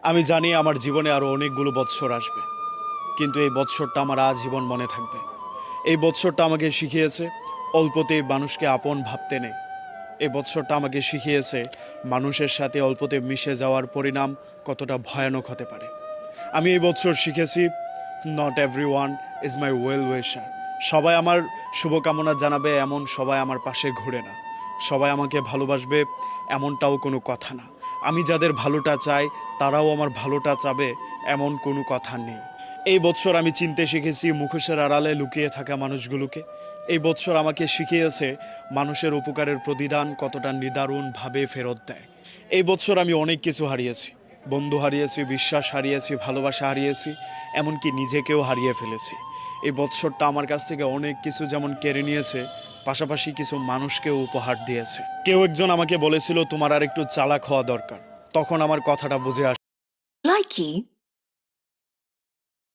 আমি জানি আমার জীবনে আরো অনেকগুলো বৎসর আসবে, কিন্তু এই বৎসরটা আমার আজীবন মনে থাকবে। এই বৎসরটা আমাকে শিখিয়েছে অল্পতেই মানুষকে আপন ভাবতে নেই। এই বৎসরটা আমাকে শিখিয়েছে মানুষের সাথে অল্পতে মিশে যাওয়ার পরিণাম কতটা ভয়ানক হতে পারে। আমি এই বছর শিখেছি not every one is my well উইশার। সবাই আমার শুভকামনা জানাবে এমন সবাই আমার পাশে ঘুরে না। সবাই আমাকে ভালোবাসবে এমনটাও কোনো কথা না। আমি যাদের ভালোটা চাই তারাও আমার ভালোটা চাবে এমন কোনো কথা নেই। এই বছর আমি চিনতে শিখেছি মুখোশের আড়ালে লুকিয়ে থাকা মানুষগুলোকে। এই বছর আমাকে শিখিয়েছে মানুষের উপকারের প্রতিদান কতটা নিদারুণভাবে ফেরত দেয়। এই বছর আমি অনেক কিছু হারিয়েছি। বন্ধু হারিয়েছি, বিশ্বাস হারিয়েছি, ভালোবাসা হারিয়েছি, এমনকি নিজেকেও হারিয়ে ফেলেছি। এই বছরটা আমার কাছ থেকে অনেক কিছু যেমন কেড়ে নিয়েছে, পাশাপাশি কিছু মানুষকেও উপহার দিয়েছে। কেউ একজন আমাকে বলেছিল তোমার আর একটু চালাক হওয়া দরকার। তখন আমার কথাটা বুঝে Likey